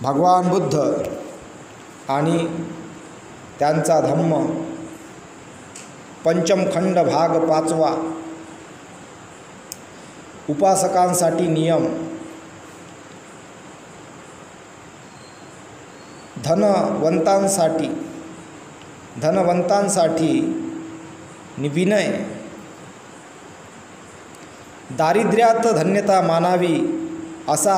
भगवान बुद्ध आणि त्यांचा धम्म पंचम खंड भाग 5वा उपासकांसाठी नियम धनवंतांसाठी विनय दारिद्र्यात धन्यता मानावी असा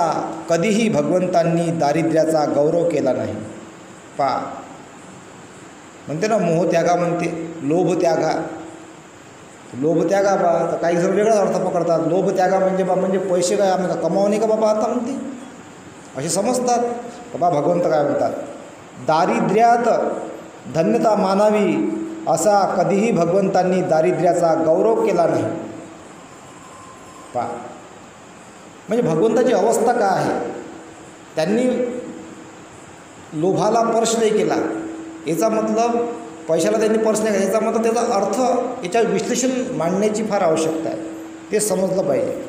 कधीही भगवंतांनी दारिद्र्याचा गौरव केला नाही. म्हणते ना मोहत्यागा म्हणते लोभत्यागा बा तर काही जण वेगळाच अर्थ पकडतात. लोभत्यागा म्हणजे पैसे काय आम्ही कमावणे का बाबा आता म्हणते असे समजतात. बाबा भगवंत काय म्हणतात, दारिद्र्यात धन्यता मानावी असा कधीही भगवंतांनी दारिद्र्याचा गौरव केला नाही. म्हणजे भगवंताची अवस्था काय आहे, त्यांनी लोभाला स्पर्श नाही केला याचा मतलब पैशाला त्यांनी स्पर्श नाही केला याचा मतलब त्याचा अर्थ याच्यावर विश्लेषण मांडण्याची फार आवश्यकता आहे, ते समजलं पाहिजे.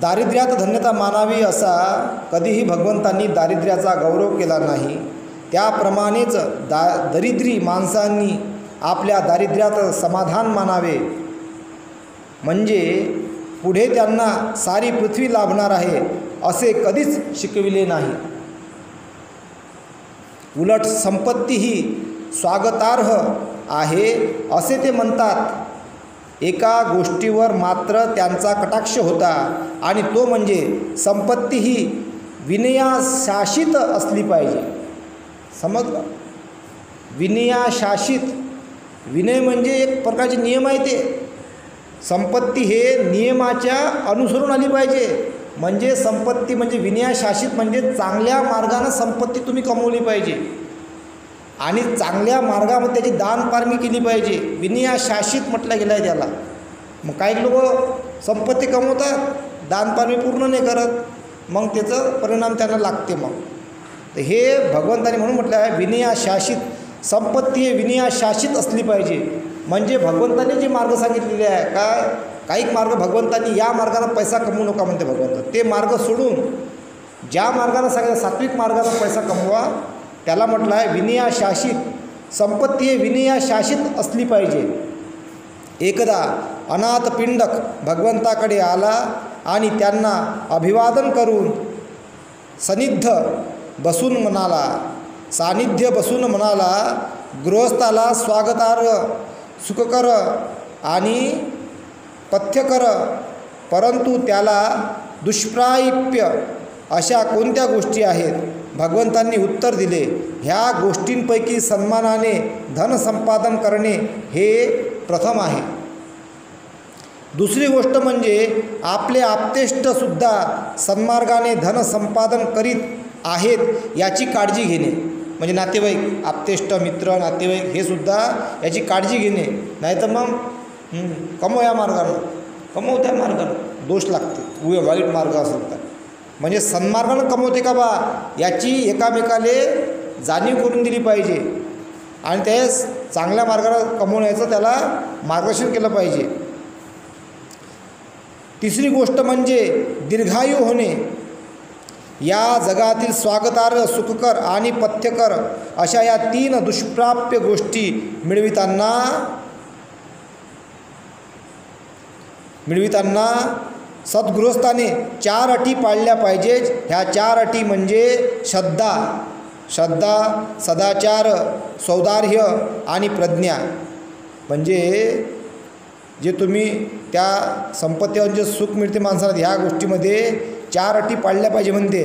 दारिद्र्यात धन्यता मानावी असा कधीही भगवंतांनी दारिद्र्याचा गौरव केला नाही. त्याप्रमाणेच दरिद्री माणसांनी आपल्या दारिद्र्यात समाधान मानावे, म्हणजे पुढे त्यांना सारी पृथ्वी लाभणार आहे असे कधीच शिकविले नाही. उलट संपत्ती ही स्वागतार्ह आहे असे ते म्हणतात. एका गोष्टीवर मात्र त्यांचा कटाक्ष होता आणि तो म्हणजे संपत्ती ही विनयाशासित असली पाहिजे. समजलं? विनयाशासित, विनय म्हणजे एक प्रकारचे नियम आहे. ते संपत्ती हे नियमाच्या अनुसरून आली पाहिजे. म्हणजे संपत्ती म्हणजे विनयाशासित म्हणजे चांगल्या मार्गानं संपत्ती तुम्ही कमवली पाहिजे आणि चांगल्या मार्गामध्ये त्याची दानपारमी केली पाहिजे. विनयाशासित म्हटलं गेलं आहे त्याला. मग काही लोक संपत्ती कमवतात, दानपारमी पूर्ण नाही करत, मग त्याचं परिणाम त्यांना लागते. मग तर हे भगवंताने म्हणून म्हटलं आहे विनयाशासित, संपत्ती हे विनयाशासित असली पाहिजे. म्हणजे भगवंताने जे मार्ग सांगितलेले आहे काय, काही मार्ग भगवंतांनी या मार्गाने पैसा कमवू नका म्हणते भगवंत, ते मार्ग सोडून ज्या मार्गाने सांगितलं सात्विक मार्गाने पैसा कमवा त्याला म्हटलं आहे विनयाशासित. संपत्ती हे विनयाशासित असली पाहिजे. एकदा अनाथ पिंडक भगवंताकडे आला आणि त्यांना अभिवादन करून सानिध्य बसून म्हणाला, गृहस्थाला स्वागतार्ह सुखकर आणि पथ्यकर, परंतु त्याला दुष्प्राप्य अशा कोणत्या गोष्टी आहेत? भगवंतांनी उत्तर दिले, ह्या गोष्टींपैकी सन्मानाने धन संपादन करणे हे प्रथम आहे. दुसरी गोष्ट म्हणजे आपले आप्तेष्टसुद्धा सन्मार्गाने धन संपादन करीत आहेत याची काळजी घेणे. म्हणजे नातेवाईक, आप्तेष्ट, मित्र, नातेवाईक हे सुद्धा याची काळजी घेणे. नाही तर मग कमव या मार्गानं, कमव त्या मार्गानं, दोष लागते वाईट मार्ग असेल तर. म्हणजे सन्मार्गानं कमवते का बा याची एकामेकाले जाणीव करून दिली पाहिजे आणि ते चांगल्या मार्गाला कमवण्याचं त्याला मार्गदर्शन केलं पाहिजे. तिसरी गोष्ट म्हणजे दीर्घायू होणे. या जगातील स्वागतार्ह, सुखकर आणि पथ्यकर अशा या 3 दुष्प्राप्य गोष्टी मिळविताना सद्गृहस्थाने 4 अटी पाळल्या पाहिजेत. ह्या 4 अटी म्हणजे श्रद्धा, सदाचार, सौदार्य आणि प्रज्ञा. म्हणजे जे तुम्ही त्या संपत्तीवर जे सुख मिळते माणसाला ह्या गोष्टीमध्ये 4 अटी पाळल्या पाहिजे म्हणते.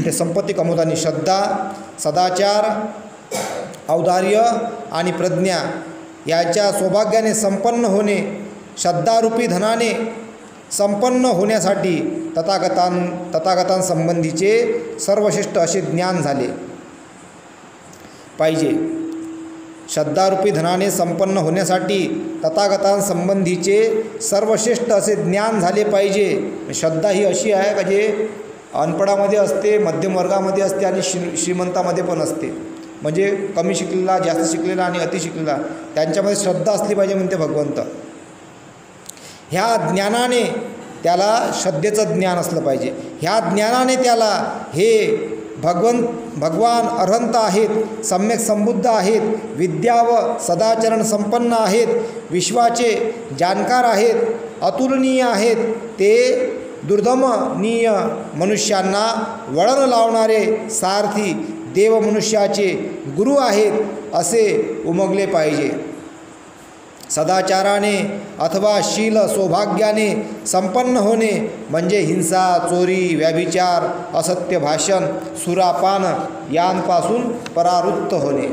ते संपत्ती कमवताना श्रद्धा, सदाचार, औदार्य आणि प्रज्ञा याच्या सौभाग्याने संपन्न होणे. श्रद्धारूपी धनाने संपन्न होण्यासाठी तथागतांसंबंधीचे सर्वश्रेष्ठ असे ज्ञान झाले पाहिजे. श्रद्धारूपी धनाने संपन्न होण्यासाठी तथागतांसंबंधीचे सर्वश्रेष्ठ असे ज्ञान झाले पाहिजे. श्रद्धा ही अशी आहे का जे अनपडामध्ये असते, मध्यमवर्गामध्ये असते आणि श्रीमंतामध्ये पण असते. म्हणजे कमी शिकलेला, जास्त शिकलेला आणि अति शिकलेला त्यांच्यामध्ये श्रद्धा असली पाहिजे म्हणते भगवंत. ह्या ज्ञानाने त्याला श्रद्धेचं ज्ञान असलं पाहिजे. ह्या ज्ञानाने त्याला हे भगवान अरहंत आहेत, सम्यक संबुद्ध आहेत, विद्या व सदाचरण संपन्न आहेत, विश्वाचे जाणकार आहेत, अतुलनीय आहेत, ते दुर्दमनीय मनुष्यांना वळण लावणारे सारथी देव मनुष्याचे गुरु आहेत असे उमगले पाहिजे. सदाचाराने अथवा शील सौभाग्याने संपन्न होणे म्हणजे हिंसा, चोरी, व्यभिचार, असत्य भाषण, सुरापान यांपासून परावृत्त होणे.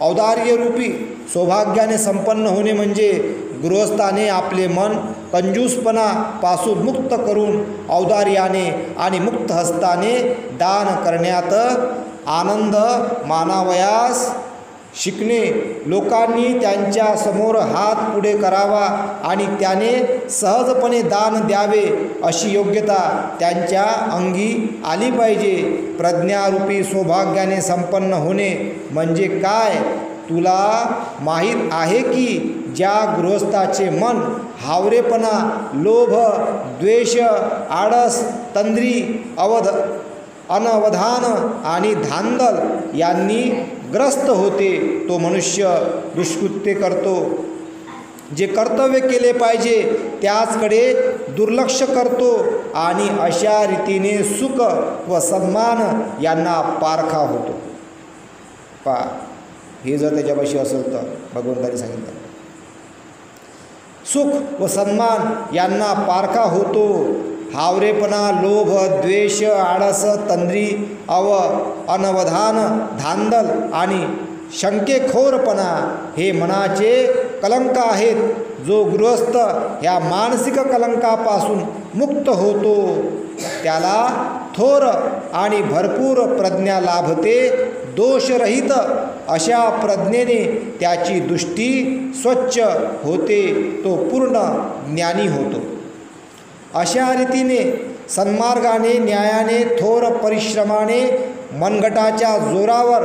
औदार्यरूपी सौभाग्याने संपन्न होणे म्हणजे गृहस्थाने आपले मन कंजूसपणापासून मुक्त करून औदार्याने आणि मुक्त हस्ताने दान करण्यात आनंद मानावयास शिकणे. लोकांनी त्यांच्या समोर हात पुढे करावा आणि त्याने सहजपणे दान द्यावे अशी योग्यता त्यांच्या अंगी आली पाहिजे. प्रज्ञारूपी सौभाग्याने संपन्न होणे म्हणजे काय तुला माहीत आहे की ज्या गृहस्थाचे मन हावरेपणा, लोभ, द्वेष, आळस, तंद्री, अनवधान आणि धांदल यांनी ग्रस्त होते तो मनुष्य दुष्कृत्य करतो. जे कर्तव्य केले पाहिजे त्याचकडे दुर्लक्ष करतो आणि अशा रीतीने सुख व सन्मान यांना पारखा होतो. हे जर त्याच्यापाशी असेल तर भगवंतांनी सांगितलं सुख व सन्मान यांना पारखा होतो. हावरेपणा, लोभ, द्वेष, आळस, तंद्री, अनवधान, धांदल आणि शंकेखोरपणा हे मनाचे कलंक आहेत. जो गृहस्थ ह्या मानसिक कलंकापासून मुक्त होतो त्याला थोर आणि भरपूर प्रज्ञा लाभते. दोषरहित अशा प्रज्ञेने त्याची दृष्टी स्वच्छ होते, तो पूर्ण ज्ञानी होतो. अशा रीतीने सन्मार्गाने, न्यायाने, थोर परिश्रमाने, मनगटाच्या जोरावर,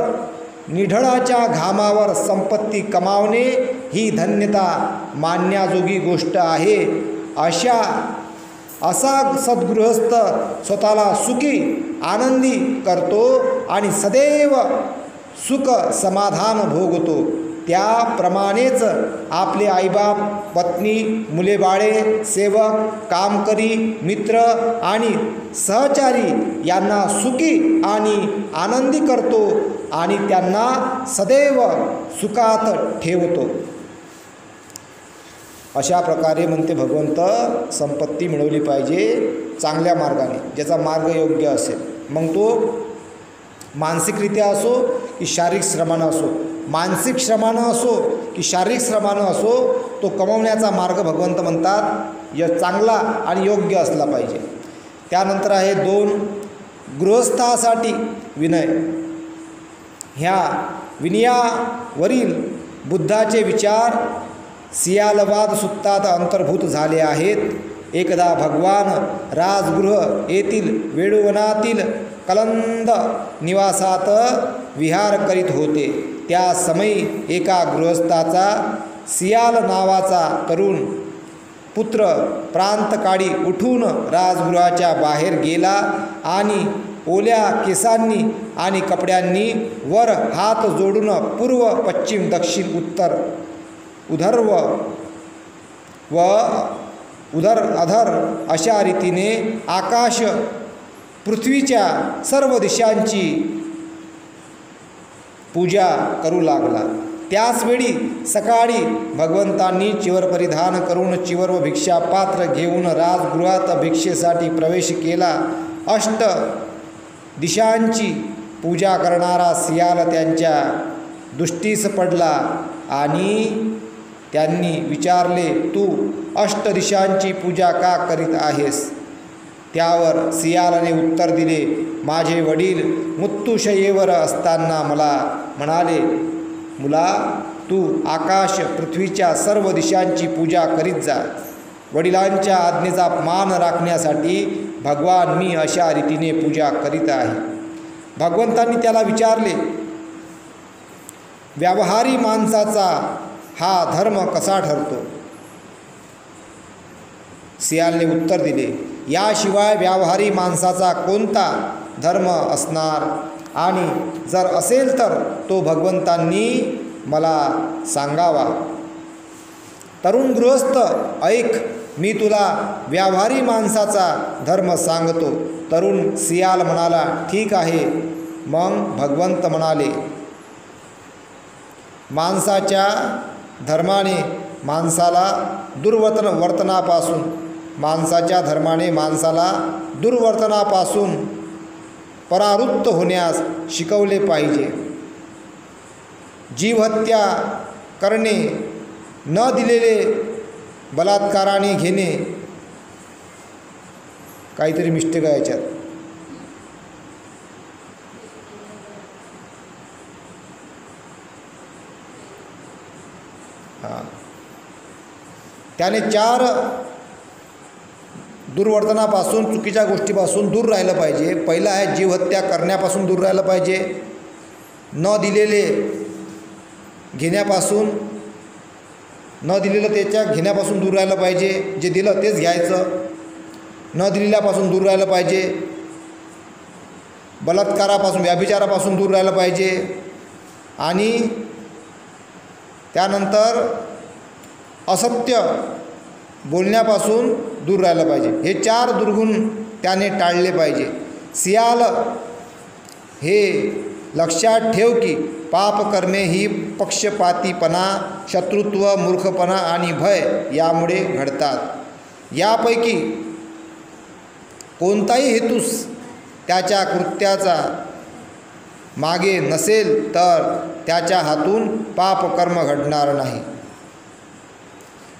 निढळाच्या घामावर संपत्ती कमावणे ही धन्यता मानण्याजोगी गोष्ट आहे. असा सद्गृहस्थ स्वतःला सुखी, आनंदी करतो आणि सदैव सुख समाधान भोगतो. त्याप्रमाणेच आपले आईबाप, पत्नी, मुलेबाळे, सेवक, कामकरी, मित्र आणि सहचारी यांना सुखी आणि आनंदी करतो आणि त्यांना सदैव सुखात ठेवतो. अशा प्रकारे म्हणते भगवंत संपत्ती मिळवली पाहिजे चांगल्या मार्गाने, ज्याचा मार्ग योग्य असेल. मग तो मानसिकरित्या असो की शारीरिक श्रमानं असो, मानसिक श्रमानं असो की शारीरिक श्रमानं असो, तो कमवण्याचा मार्ग भगवंत म्हणतात चांगला आणि योग्य असला पाहिजे. त्यानंतर आहे 2 गृहस्थासाठी विनय. ह्या विनयावरील बुद्धाचे विचार सियालवाद सुत्तात अंतर्भूत झाले आहेत. एकदा भगवान राजगृह येथील वेळुवनातील कलंद निवासात विहार करीत होते. त्या समयी एका गृहस्थाचा सियाल नावाचा तरुण पुत्र प्रांतकाळी उठून राजगृहाच्या बाहेर गेला आणि ओल्या केसांनी आणि कपड्यांनी वर हात जोडून पूर्व, पश्चिम, दक्षिण, उत्तर, उधर्व व अधर अशा रीतीने आकाश, पृथ्वीच्या सर्व दिशांची पूजा करू लागला. त्याचवेळी सकाळी भगवंतांनी चिवर परिधान करून चिवर व भिक्षा पात्र घेऊन राजगृहात भिक्षेसाठी प्रवेश केला. 8 दिशांची पूजा करणारा सियाल त्यांच्या दृष्टीस पडला आणि त्यांनी विचारले, तू 8 दिशांची पूजा का करीत आहेस? त्यावर सियालाने उत्तर दिले, माझे वडील मृत्यूशय्येवर असताना मला म्हणाले, मुला तू आकाश, पृथ्वीच्या सर्व दिशांची पूजा करीत जा. वडिलांच्या आज्ञेचा मान राखण्यासाठी भगवान मी अशा रीतीने पूजा करीत आहे. भगवंतांनी त्याला विचारले, व्यावहारी माणसाचा हा धर्म कसा ठरतो? सियालने उत्तर दिले, याशिवाय व्यावहारी माणसाचा कोणता धर्म असणार, आणि जर असेल तर तो भगवंतांनी मला सांगावा. तरुण गृहस्थ, ऐक, मी तुला व्यावहारी माणसाचा धर्म सांगतो. तरुण सियाल म्हणाला, ठीक आहे. मग भगवंत म्हणाले, माणसाच्या धर्माने माणसाला दुर्वर्तनापासून परावृत्त होण्यास शिकवले पाहिजे. जीवहत्या करणे, न दिलेले बलात्काराने घेणे, काहीतरी मिस्टेक आहे याच्यात. त्याने 4 दुर्वर्तनापासून, चुकीच्या गोष्टीपासून दूर राहिलं पाहिजे. पहिला आहे जीवहत्या करण्यापासून दूर राहिलं पाहिजे, न दिलेले घेण्यापासून, न दिलेलं त्याच्या घेण्यापासून दूर राहिलं पाहिजे. जे दिलं तेच घ्यायचं, न दिलेल्यापासून दूर राहिलं पाहिजे. बलात्कारापासून, व्याभिचारापासून दूर राहिलं पाहिजे. आणि त्यानंतर असत्य बोलण्यापासून दूर राहिलं पाहिजे. हे 4 दुर्गुण त्याने टाळले पाहिजे. सियाल, हे लक्षात ठेव की पापकर्मे ही पक्षपातीपणा, शत्रुत्व, मूर्खपणा आणि भय यामुळे घडतात. यापैकी कोणताही हेतूस त्याच्या कृत्याचा मागे नसेल तर त्याच्या हातून पापकर्म घडणार नाही.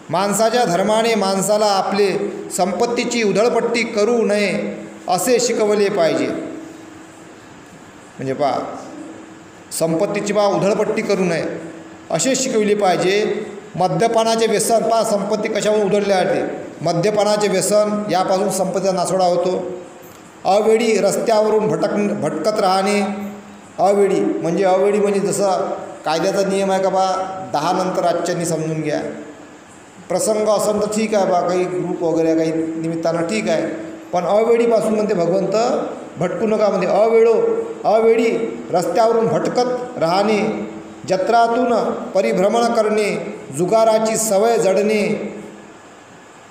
माणसाच्या धर्माने माणसाला आपले संपत्तीची उधळपट्टी करू नये असे शिकवले पाहिजे. म्हणजे संपत्तीची उधळपट्टी करू नये असे शिकवले पाहिजे. मद्यपानाचे व्यसन, संपत्ती कशावर उधळली आहे, मद्यपानाचे व्यसन, यापासून संपत्तीचा नासोडा होतो. अवेळी रस्त्यावरून भटकत राहणे. अवेळी म्हणजे जसं कायद्याचा नियम आहे का 10 नंतर आजच्यांनी समजून घ्या. प्रसंग असेल तर ठीक आहे काही ग्रुप वगैरे काही निमित्तानं ठीक आहे, पण अवेळीपासून म्हणते भगवंत भटकू नका. म्हणजे अवेळी रस्त्यावरून भटकत राहणे, जत्रातून परिभ्रमण करणे, जुगाराची सवय जडणे,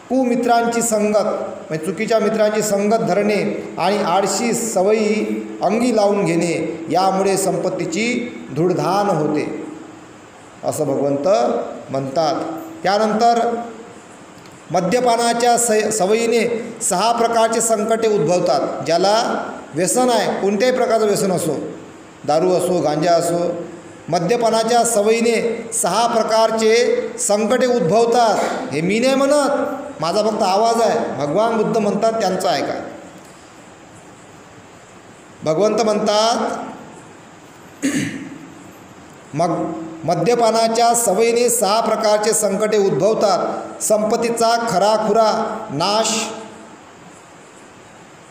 कुमित्रांची संगत म्हणजे चुकीच्या मित्रांची संगत धरणे आणि आळशी सवयी अंगी लावून घेणे, यामुळे संपत्तीची धूळधाण होते असं भगवंत म्हणतात. त्यानंतर मद्यपानाच्या सवयीने 6 प्रकारचे संकटे उद्भवतात. ज्याला व्यसन आहे, कोणत्याही प्रकारचं व्यसन असो, दारू असो, गांजा असो, मद्यपानाच्या सवयीने 6 प्रकारचे संकटे उद्भवतात. हे मी नाही म्हणत, माझा फक्त आवाज आहे. भगवान बुद्ध म्हणतात, त्यांचा आहे का. भगवंत म्हणतात, मद्यपानाच्या सवयीने 6 प्रकारचे संकटे उद्भवतात. संपत्तीचा खराखुरा नाश,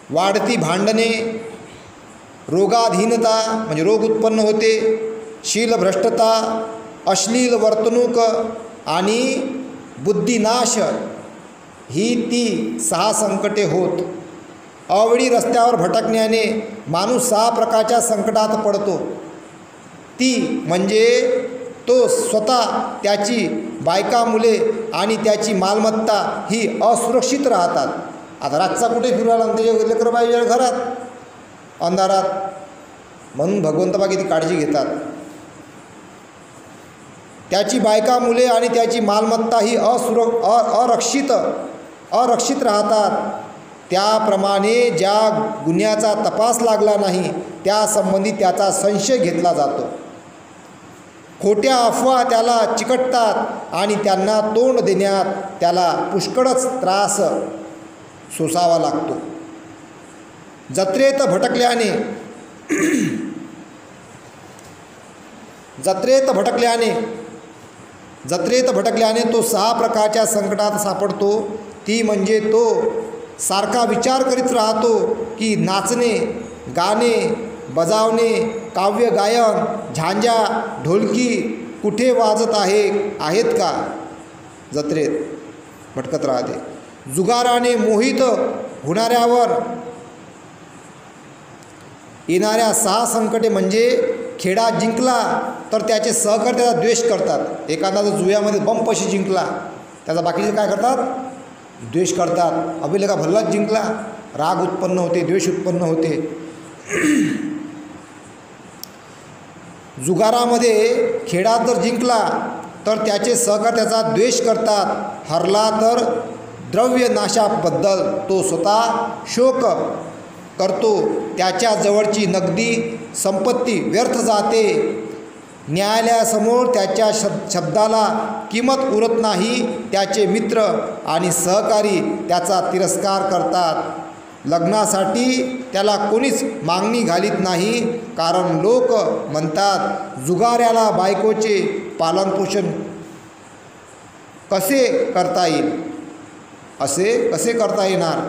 वाढती भांडणे, रोगाधीनता म्हणजे रोग उत्पन्न होते, शीलभ्रष्टता, अश्लील वर्तणूक आणि बुद्धिनाश, ही ती 6 संकटे होत. अवेळी रस्त्यावर भटकण्याने माणूस 6 प्रकारच्या संकटात पडतो. ती म्हणजे तो स्वतः, त्याची बायका, मुले आणि त्याची मालमत्ता ही असुरक्षित राहतात. आता रातचा कुठे फिरायला, त्याचे लेकरं पाहिजे घरात अंधारात, म्हणून भगवंत किती काळजी घेतात. त्याची बायका, मुले आणि त्याची मालमत्ता ही अरक्षित राहतात. त्याप्रमाणे ज्या गुन्ह्याचा तपास लागला नाही त्यासंबंधी त्याचा संशय घेतला जातो. खोट्या अफवा त्याला चिकटतात आणि त्यांना तोंड देण्यात त्याला पुष्कळच त्रास सोसावा लागतो. जत्रेत भटकल्याने तो 6 प्रकारच्या संकटात सापडतो. ती म्हणजे तो सारखा विचार करीत राहतो की नाचणे, गाणे, बजावणे, काव्य गायन, झांजा, ढोलकी कुठे वाजत आहेत का. जत्रेत भटकत राहते. जुगाराने मोहित होणाऱ्यावर येणाऱ्या 6 संकटे म्हणजे खेळा जिंकला तर त्याचे सहकारी त्याचा द्वेष करतात. एखादा जर जुव्यामध्ये बंपशी जिंकला त्याचा बाकीचे काय करतात? द्वेष करतात. अभिलेखा भल्लाच जिंकला, राग उत्पन्न होते, द्वेष उत्पन्न होते. जुगारामध्ये खेळात जर जिंकला तर त्याचे सहकारी त्याचा द्वेष करतात. हरला तर द्रव्य नाशाबद्दल तो स्वतः शोक करतो. त्याच्या जवळची नगदी संपत्ती व्यर्थ जाते. न्यायालयासमोर त्याच्या शब्दाला किंमत उरत नाही. त्याचे मित्र आणि सहकारी त्याचा तिरस्कार करतात. लग्नासाठी त्याला कोणीच मागणी घालीत नाही, कारण लोक म्हणतात जुगाऱ्याला बायकोचे पालनपोषण कसे करता येईल. असे कसे करता येणार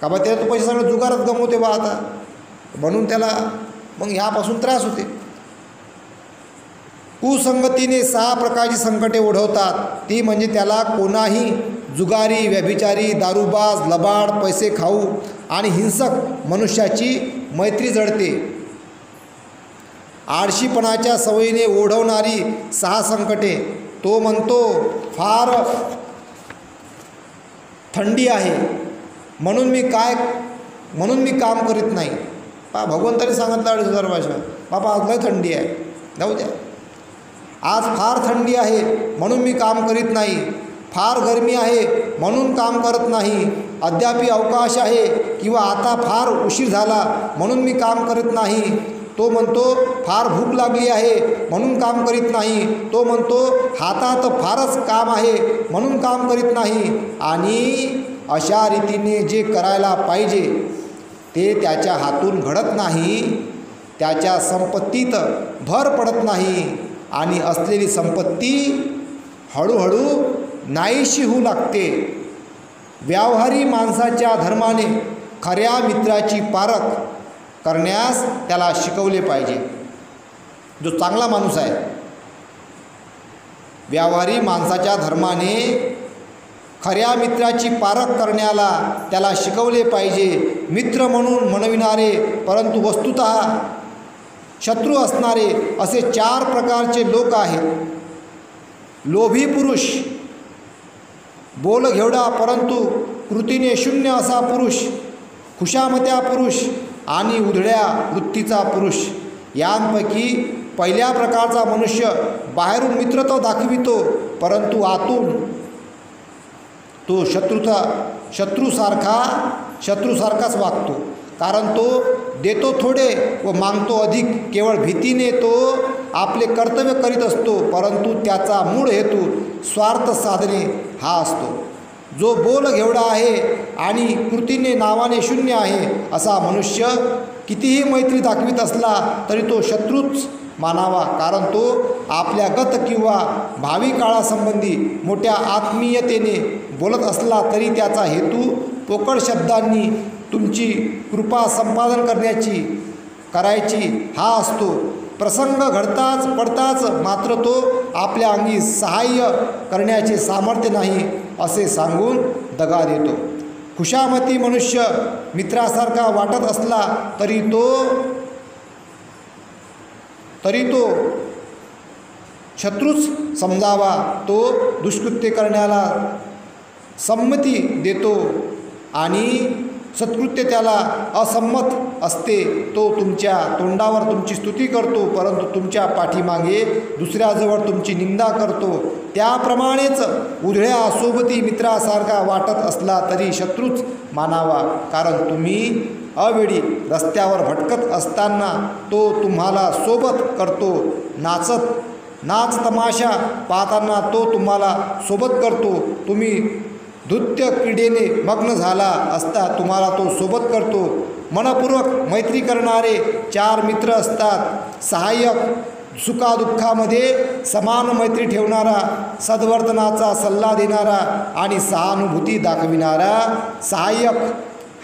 का बा, त्याला तो पैसे सगळं जुगारात गमवते बा आता, म्हणून त्याला मग ह्यापासून त्रास होते. कुसंगतीने 6 प्रकारची संकटे ओढवतात. ती म्हणजे त्याला कोणाही जुगारी, व्यभिचारी, दारूबाज, लबाड, पैसे खाऊ आणि हिंसक मनुष्याची मैत्री जडते. आळशीपणाच्या सवयीने ओढवणारी 6 संकटे. तो म्हणतो फार थंडी आहे म्हणून मी काम करीत नाही. भगवंताने सांगितलं 2,500 वर्षा, बाबा आज लय थंडी आहे, जाऊ द्या. आज फार थंडी आहे म्हणून मी काम करीत नाही. फार गरमी आहे म्हणून काम करत नाही. अद्यापि अवकाश आहे किंवा आता फार उशीर झाला म्हणून मी काम करत नाही. तो म्हणतो फार भूक लागली आहे म्हणून काम करीत नाही. तो म्हणतो हातात फारच काम आहे म्हणून काम करीत नाही. आणि अशा रीतीने जे करायला पाहिजे ते त्याच्या हातून घडत नाही. त्याच्या संपत्तीत भर पडत नाही आणि असलेली संपत्ती हळूहळू नाहीशी होऊ लागते. व्यावहारी माणसाच्या धर्माने खऱ्या मित्राची पारख करण्यास त्याला शिकवले पाहिजे. जो चांगला माणूस आहे, व्यावहारी माणसाच्या धर्माने खऱ्या मित्राची पारख करण्याला त्याला शिकवले पाहिजे. मित्र म्हणून म्हणविणारे परंतु वस्तुतः शत्रू असणारे असे 4 प्रकारचे लोक आहेत. लोभी पुरुष, बोलघेवडा परंतु कृतीने शून्य असा पुरुष, खुशामत्या पुरुष आणि उधळ्या वृत्तीचा पुरुष. यांपैकी पहिल्या प्रकारचा मनुष्य बाहेरून मित्रत्व दाखवितो परंतु आतून तो शत्रूसारखाच वागतो. कारण तो देतो थोडे व मागतो अधिक. केवळ भीतीने तो आपले कर्तव्य करीत असतो परंतु त्याचा मूळ हेतू स्वार्थ साधणे हा असतो. जो बोलघेवडा आहे आणि कृतीने नावाने शून्य आहे असा मनुष्य कितीही मैत्री दाखवित असला तरी तो शत्रूच मानावा. कारण तो आपल्या गत किंवा भावी काळासंबंधी मोठ्या आत्मीयतेने बोलत असला तरी त्याचा हेतू पोकळ शब्दांनी तुमची कृपा संपादन करायची हा असतो. प्रसंग घडताच पडताच मात्र तो आपल्या अंगी सहाय्य करण्याचे सामर्थ्य नाही असे सांगून दगा देतो. खुशामती मनुष्य मित्रासारखा वाटत असला तरी तो शत्रूच समजावा. तो दुष्कृत्य करण्याला संमती देतो आणि सत्कृत्य त्याला असंमत असते. तो तुमच्या तोंडावर तुमची स्तुती करतो परंतु तुमच्या पाठीमागे दुसऱ्याजवळ तुमची निंदा करतो. त्याप्रमाणेच उधळ्या सोबती मित्रासारखा वाटत असला तरी शत्रूच मानावा. कारण तुम्ही अवेळी रस्त्यावर भटकत असताना तो तुम्हाला सोबत करतो. नाच तमाशा पाहताना तो तुम्हाला सोबत करतो. तुम्ही नृत्य क्रीडेने मग्न झाला असता तुम्हाला तो सोबत करतो. मनपूर्वक मैत्री करणारे 4 मित्र असतात. सहाय्यक, सुखादुःखामध्ये समान मैत्री ठेवणारा, सद्वर्तनाचा सल्ला देणारा आणि सहानुभूती दाखविणारा सहाय्यक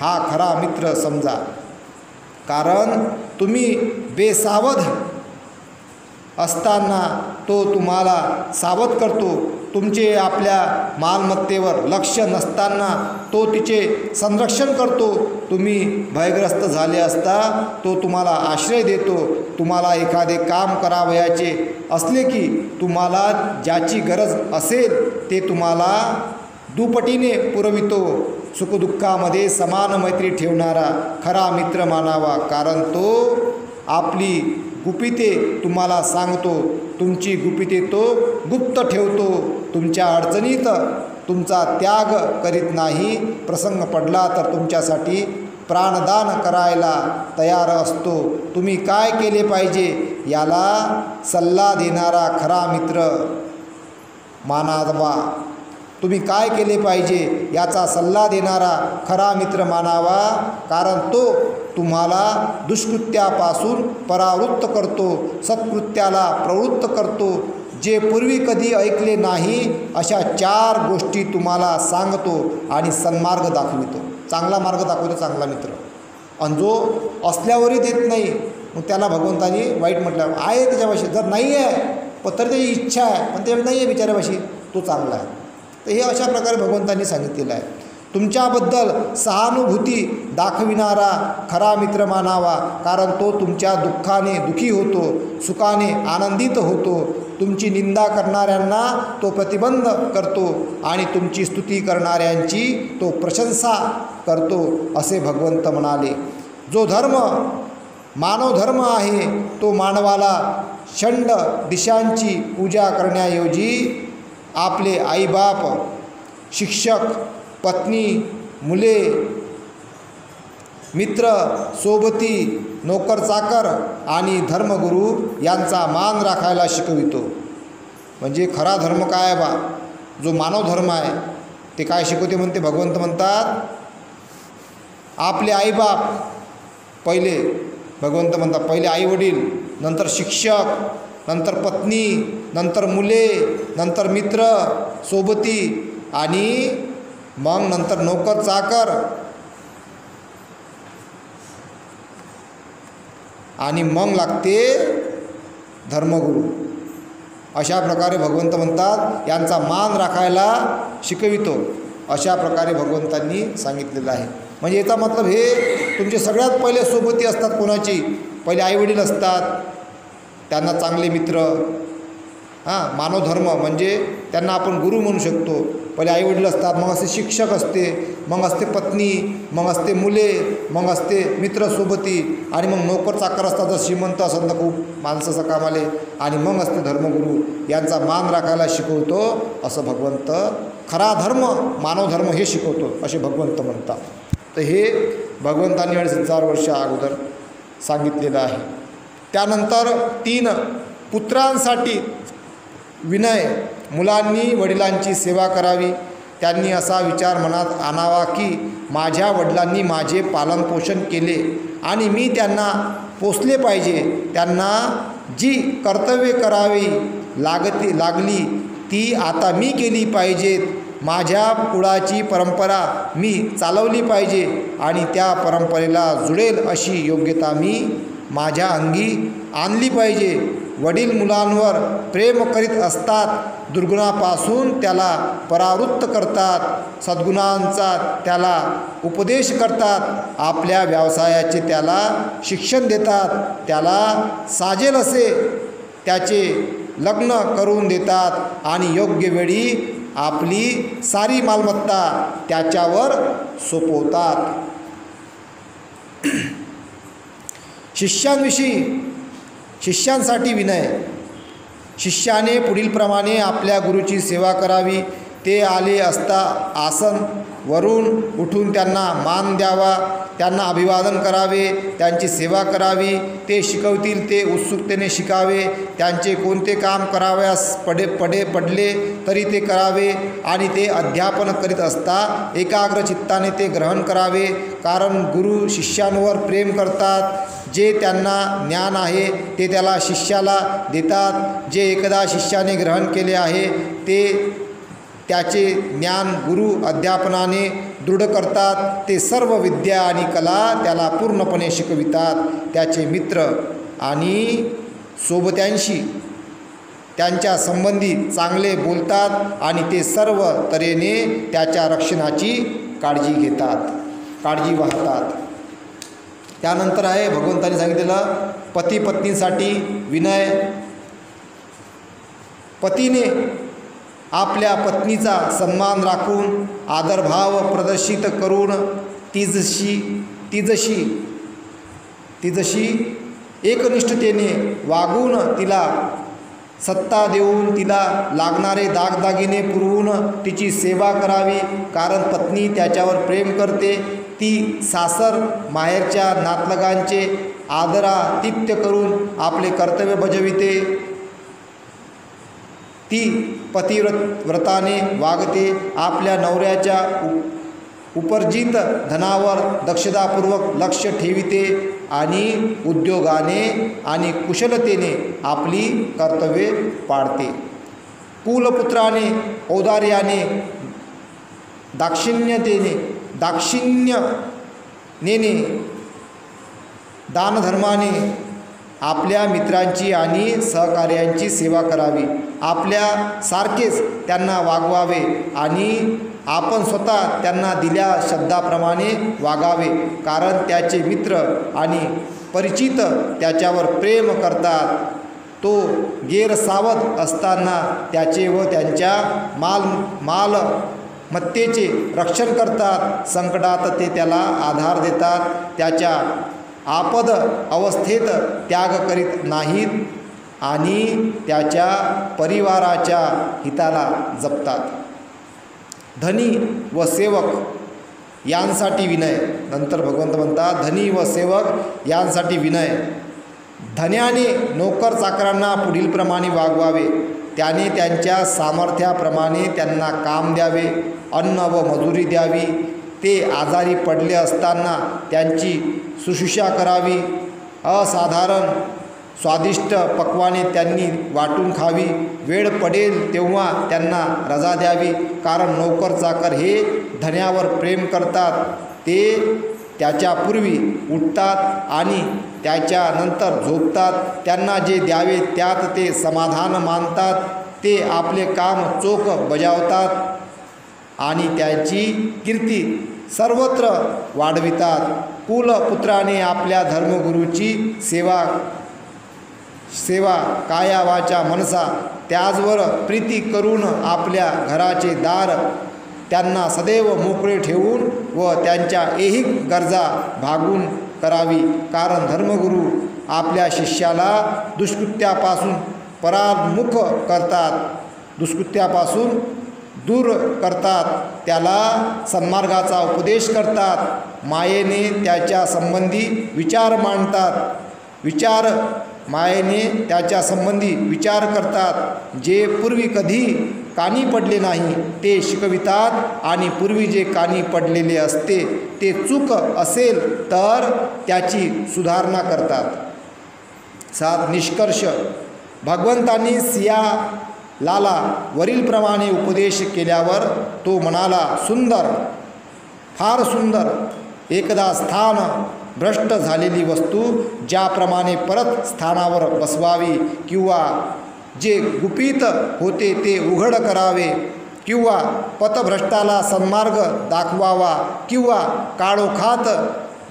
हा खरा मित्र समजा. कारण तुम्ही बेसावध असताना तो तुम्हाला सावध करतो. तुमचे आपल्या मालमत्तेवर लक्ष नसताना तो तिचे संरक्षण करतो. तुम्ही भयग्रस्त झाले असता तो तुम्हाला आश्रय देतो. तुम्हाला एखादे काम करावयाचे असले की तुम्हाला ज्याची गरज असेल ते तुम्हाला दुपटीने पुरवितो. सुखदुःखामध्ये समान मैत्री ठेवणारा खरा मित्र मानावा, कारण तो आपली गुपिते तुम्हाला सांगतो. तुमची गुपिते तो गुप्त ठेवतो. तुमच्या अडचणीत तुमचा त्याग करीत नाही. प्रसंग पडला तर तुमच्यासाठी प्राणदान करायला तयार असतो. तुम्ही काय केले पाहिजे याला सल्ला देणारा खरा मित्र मानावा. तुम्ही काय केले पाहिजे याचा सल्ला देणारा खरा मित्र मानावा, कारण तो तुम्हाला दुष्कृत्यापासून परावृत्त करतो, सत्कृत्याला प्रवृत्त करतो. जे पूर्वी कधी ऐकले नाही अशा 4 गोष्टी तुम्हाला सांगतो आणि सन्मार्ग दाखवितो. चांगला मार्ग दाखवतो चांगला मित्र. आणि जो असल्यावरही देत नाही, मग त्याला भगवंतानी वाईट म्हटलं आहे. त्याच्यापाशी जर नाही आहे पण तरी त्याची इच्छा आहे पण त्याच्यात नाही आहे बिचाऱ्यापाशी, तो चांगला आहे. तर हे अशा प्रकारे भगवंतांनी सांगितलेलं आहे. तुमच्याबद्दल सहानुभूती दाखविणारा खरा मित्र मानावा, कारण तो तुमच्या दुःखाने दुःखी होतो, सुखाने आनंदित होतो. तुमची निंदा करणाऱ्यांना तो प्रतिबंध करतो आणि तुमची स्तुती करणाऱ्यांची तो प्रशंसा करतो, असे भगवंत म्हणाले. जो धर्म मानवधर्म आहे तो मानवाला षण्ड दिशांची पूजा करण्याऐवजी आपले आईबाप, शिक्षक, पत्नी, मुले, मित्र, सोबती, नोकर चाकर आणि धर्मगुरू यांचा मान राखायला शिकवितो. म्हणजे खरा धर्म काय बा, जो मानव धर्म आहे ते काय शिकवते म्हणते भगवंत म्हणतात. आपले आईबाप पहिले, भगवंत म्हणतात पहिले आईवडील, नंतर शिक्षक, नंतर पत्नी, नंतर मुले, नंतर मित्र सोबती आणि मग नंतर नोकर चाकर आणि मग लागते धर्मगुरू. अशा प्रकारे भगवंत म्हणतात यांचा मान राखायला शिकवितो. अशा प्रकारे भगवंतांनी सांगितलेलं आहे. म्हणजे याचा मतलब हे तुमचे सगळ्यात पहिले सोबती असतात. कोणाची पहिले आईवडील असतात, त्यांना चांगले मित्र. मानव धर्म म्हणजे त्यांना आपण गुरु म्हणू शकतो. पहिले आईवडील असतात, मग असते शिक्षक असते, मग असते पत्नी, मग असते मुले, मग असते मित्र सोबती आणि मग नोकर चाकर असतात. जर श्रीमंत असेल तर खूप माणसाचं कामाले आणि मग असते धर्मगुरू. यांचा मान राखायला शिकवतो असं भगवंत. खरा धर्म मानव धर्म हे शिकवतो असे भगवंत म्हणतात. तर हे भगवंतांनी 2,500 वर्ष अगोदर सांगितलेलं आहे. त्यानंतर 3 पुत्रांसाठी विनय. मुलांनी वडिलांची सेवा करावी. त्यांनी असा विचार मनात आणावा की माझ्या वडिलांनी माझे पालनपोषण केले आणि मी त्यांना पोसले पाहिजे. त्यांना जी कर्तव्ये करावी लागली ती आता मी केली पाहिजेत. माझ्या कुळाची परंपरा मी चालवली पाहिजे आणि त्या परंपरेला जुळेल अशी योग्यता मी माझ्या अंगी आणली पाहिजे. वडील मुलांवर प्रेम करीत असतात, दुर्गुणापासून त्याला परावृत्त करतात, सद्गुणांचा त्याला उपदेश करतात, आपल्या व्यवसायाचे त्याला शिक्षण देतात, त्याला साजेल असे त्याचे लग्न करून देतात आणि योग्य वेळी आपली सारी मालमत्ता त्याच्यावर सोपवतात. शिष्यांसाठी विनय. शिष्याने पुढीलप्रमाणे आपल्या गुरुची सेवा करावी. ते आले असता आसन वरून उठून त्यांना मान द्यावा, त्यांना अभिवादन करावे, त्यांची सेवा करावी. ते शिकवतील ते उत्सुकतेने शिकावे. त्यांचे कोणते काम करावयास पडले तरी ते करावे आणि ते अध्यापन करीत असता एकाग्र चित्ताने ते ग्रहण करावे, कारण गुरु शिष्यांवर प्रेम करतात. जे त्यांना ज्ञान आहे ते त्याला शिष्याला देतात. जे एकदा शिष्याने ग्रहण केले आहे ते त्याचे ज्ञान गुरु अध्यापनाने दृढ करतात. ते सर्व विद्या आणि कला त्याला पूर्णपणे शिकवितात. त्याचे मित्र आणि सोबत्यांशी त्यांच्या संबंधी चांगले बोलतात आणि ते सर्व तऱ्हेने त्याच्या रक्षणाची काळजी घेतात, काळजी वाहतात. त्यानंतर आहे भगवंतांनी सांगितलेलं पती पत्नीसाठी विनय. पतीने आपल्या पत्नीचा सन्मान राखून आदरभाव प्रदर्शित करून तिजशी एकनिष्ठतेने वागून तिला सत्ता देऊन तिला लागणारे दागदागिने पुरवून तिची सेवा करावी. कारण पत्नी त्याच्यावर प्रेम करते. ती सासर माहेरच्या नातलगांचे आदरातिथ्य करून आपले कर्तव्य बजाविते. ती पतिव्रताने वागते. आपल्या नवऱ्याच्या उपार्जित धनावर दक्षतापूर्वक लक्ष ठेविते आणि उद्योगाने आणि कुशलतेने आपली कर्तव्ये पाळते. कुलपुत्राने औदार्याने दाक्षिण्यतेने दानधर्माने आपल्या मित्रांची आणि सहकार्यांची सेवा करावी. आपल्यासारखेच त्यांना वागवावे आणि आपण स्वतः त्यांना दिल्या शब्दाप्रमाणे वागावे. कारण त्याचे मित्र आणि परिचित त्याच्यावर प्रेम करतात. तो गैरसावध असताना त्याचे व त्यांच्या मालमत्तेचे रक्षण करतात. संकटात ते त्याला आधार देतात. त्याच्या आपद अवस्थेत त्याग करीत नाहीत आणि त्याच्या परिवाराच्या हिताला जपतात. धनी व सेवक यांसाठी विनय. नंतर भगवंत म्हणतात धनी व सेवक यांसाठी विनय. धन्याने नोकर चाकरांना पुढीलप्रमाणे वागवावे. त्याने त्यांच्या सामर्थ्याप्रमाणे त्यांना काम द्यावे, अन्न व मजुरी द्यावी. ते आजारी पडले असताना त्यांची शुश्रूषा करावी. असाधारण स्वादिष्ट पक्वाने त्यांनी वाटून खावी. वेळ पडेल तेव्हा त्यांना रजा द्यावी. कारण नोकर चाकर हे धन्यावर प्रेम करतात. ते त्याच्यापूर्वी उठतात आणि त्याच्यानंतर झोपतात. त्यांना जे द्यावे त्यात ते समाधान मानतात. ते आपले काम चोख बजावतात आणि त्याची कीर्ती सर्वत्र वाढवितात. कुलपुत्राने आपल्या धर्मगुरूची सेवा काया वाचा मनसा त्याचवर प्रीती करून आपल्या घराचे दार त्यांना सदैव मोकळे ठेवून व त्यांच्या ऐहिक गरजा भागून करावी. कारण धर्मगुरू आपल्या शिष्याला दुष्कृत्यापासून परामुख करतात, दुष्कृत्यापासून दूर करतात, त्याला सन्मार्गाचा उपदेश करतात, मायेने त्याच्या संबंधी विचार मांडतात, मायेने त्याच्या संबंधी विचार करतात. जे पूर्वी कधी कानी पडले नाही ते शिकवितात आणि पूर्वी जे कानी पडलेले असते ते चूक असेल तर त्याची सुधारणा करतात. 7. निष्कर्ष. भगवंतांनी सियालाला वरीलप्रमाणे उपदेश केल्यावर तो म्हणाला, सुंदर, फार सुंदर. एकदा स्थान भ्रष्ट झालेली वस्तू ज्याप्रमाणे परत स्थानावर बसवावी किंवा जे गुपित होते ते उघड करावे किंवा पथभ्रष्टाला सन्मार्ग दाखवावा किंवा काळोखात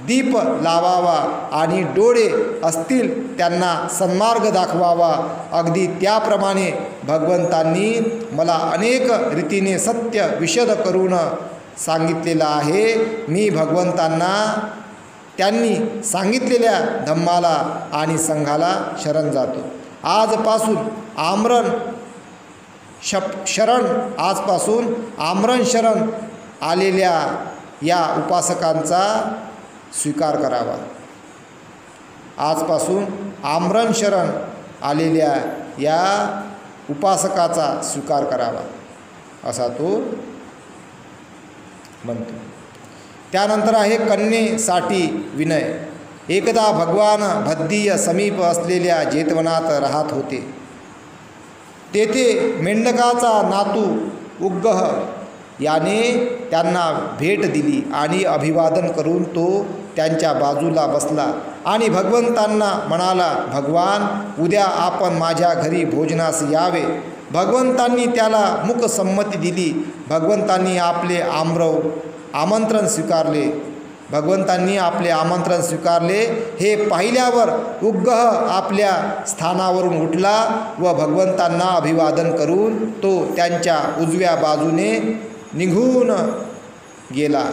दीप लावावा आणि डोळे असतील त्यांना सन्मार्ग दाखवावा, अगदी त्याप्रमाणे भगवंतांनी मला अनेक रीतीने सत्य विशद करून सांगितलेलं आहे. मी भगवंतांना त्यांनी सांगितलेल्या धम्माला आणि संघाला शरण जातो. आजपासून आमरण शरण आलेल्या या उपासकांचा स्वीकार करावा. आजपासून आमरण शरण आलेल्या या उपासकाचा स्वीकार करावा असा तो म्हणतो. त्यानंतर आहे कन्येसाठी विनय. एकदा भगवान भद्दीय समीप असलेल्या जेतवनात राहत होते. तेथे मेंढकाचा नातू उग्गह याने त्यांना भेट दिली आणि अभिवादन करून तो त्यांच्या बाजूला बसला आणि भगवंतांना म्हणाला, भगवान, उद्या आपण माझ्या घरी भोजनास यावे. भगवंतांनी त्याला मुकसंमती दिली. भगवंतांनी आपले आमंत्रण स्वीकारले. भगवंतांनी आपले आमंत्रण स्वीकारले हे पाहिल्यावर उग्गह आपल्या स्थानावरून उठला व भगवंतांना अभिवादन करून तो त्यांच्या उजव्या बाजूने निघून गेला.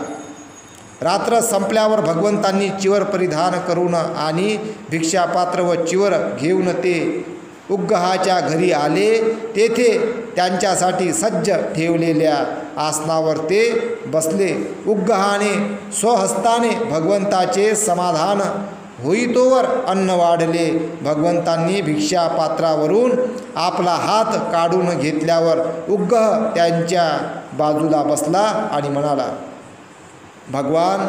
रात्र संपल्यावर भगवंतांनी चिवर परिधान करून आणि भिक्षापात्र व चिवर घेऊन ते उग्गहाच्या घरी आले. तेथे त्यांच्यासाठी सज्ज ठेवलेल्या आसनावर ते बसले. उग्गहाने स्वहस्ताने भगवंताचे समाधान होईतोवर अन्न वाढले. भगवंतांनी भिक्षापात्रावरून आपला हात काढून घेतल्यावर उग्गह त्यांच्या बाजूला बसला आणि म्हणाला, भगवान,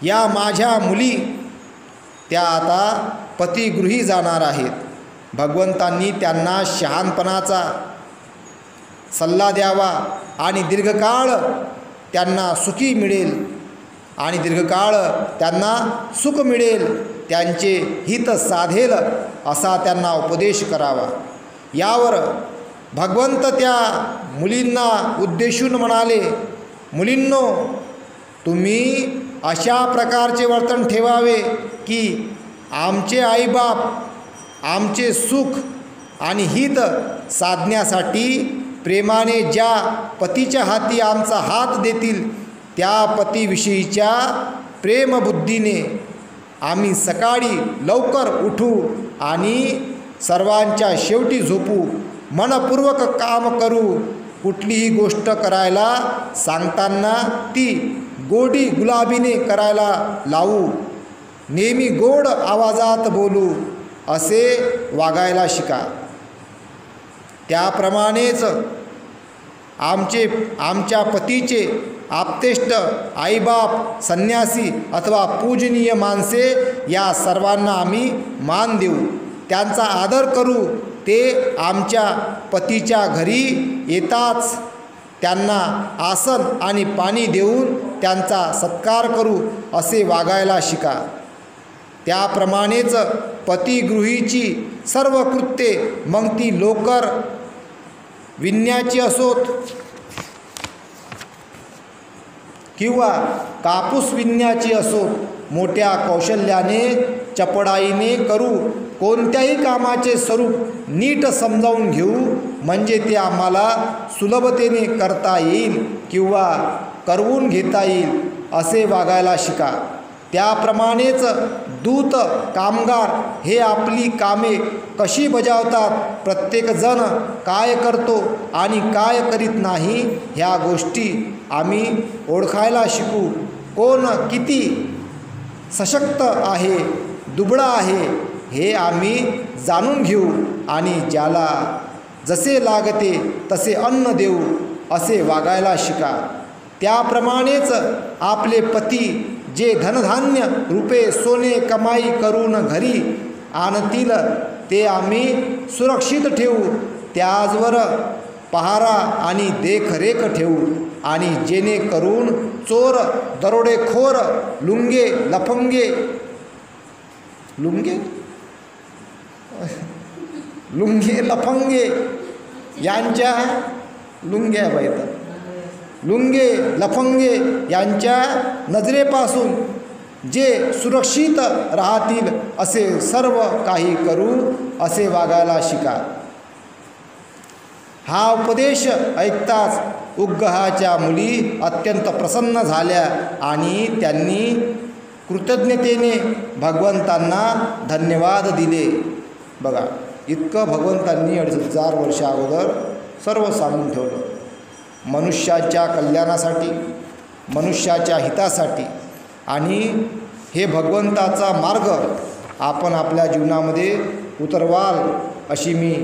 या माझ्या मुली त्या आता पतिगृही जाणार आहेत. भगवंतांनी त्यांना शहाणपणाचा सल्ला द्यावा आणि दीर्घकाळ त्यांना सुखी मिळेल आणि दीर्घकाळ त्यांना सुख मिळेल, त्यांचे हित साधेल असा त्यांना उपदेश करावा. यावर भगवंत त्या मुलींना उद्देशून म्हणाले, मुलींनो, तुम्ही अशा प्रकारचे वर्तन ठेवावे की आमचे आईबाप आमचे सुख आणि हित साधण्यासाठी प्रेमाने ज्या पतीच्या हाती आमचा हात देतील त्या पतीविषयीच्या प्रेमबुद्धीने आम्ही सकाळी लवकर उठू आणि सर्वांच्या शेवटी झोपू, मनपूर्वक काम करू, कुठलीही गोष्ट करायला सांगताना ती गोडी गुलाबीने करायला लावू, नेहमी गोड आवाजात बोलू, असे वागायला शिका. त्याप्रमाणेच आमच्या पतीचे आप्तेष्ट, आईबाप, संन्यासी अथवा पूजनीय माणसे या सर्वांना आम्ही मान देऊ, त्यांचा आदर करू. ते आमच्या पतीच्या घरी येताच त्यांना आसन आणि पाणी देऊन त्यांचा सत्कार करू, असे वागायला शिका. त्याप्रमाणेच पतिगृहीची सर्व कृत्ये, मग ती लोकर विणण्याची असोत किंवा कापूस विणण्याची असोत, मोठ्या कौशल्याने चपळाईने करू. कोणत्याही कामाचे स्वरूप नीट समजावून घेऊ, म्हणजे ते आम्हाला सुलभतेने करता येईल किंवा करवून घेता येईल, असे वागायला शिका. त्याप्रमाणेच दूत, कामगार हे आपली कामे कशी बजावतात, प्रत्येकजण काय करतो आणि काय करीत नाही, ह्या गोष्टी आम्ही ओळखायला शिकू. कोण किती सशक्त आहे, दुबळा आहे, हे आम्ही जाणून घेऊ आणि ज्याला जसे लागते तसे अन्न देऊ, असे वागायला शिका. त्याप्रमाणेच आपले पती जे धनधान्य रूपे सोने कमाई करून घरी आणतील ते आम्ही सुरक्षित ठेवू, त्याचवर पहारा आणि देखरेख ठेवू, आणि जेणेकरून चोर, दरोडेखोर, लुंगे लफंगे यांच्या लुंगे लफंगे यांच्या नजरेपासून जे सुरक्षित राहतील असे सर्व काही करू, असे वागायला शिका. हा उपदेश ऐकताच उग्गहाच्या मुली अत्यंत प्रसन्न झाल्या आणि त्यांनी कृतज्ञतेने भगवंतांना धन्यवाद दिले. बघा, इतकं भगवंतांनी 2500 वर्ष अगोदर सर्व सांगून ठेवलं. मनुष्याच्या कल्याणासाठी, मनुष्याच्या हितासाठी, आणि हे भगवंताचा मार्ग आपण आपल्या जीवनामध्ये उतरवाल अशी मी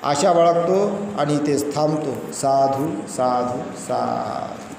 आशा बाळगतो आणि इथेच थांबतो. साधू साधू साधू.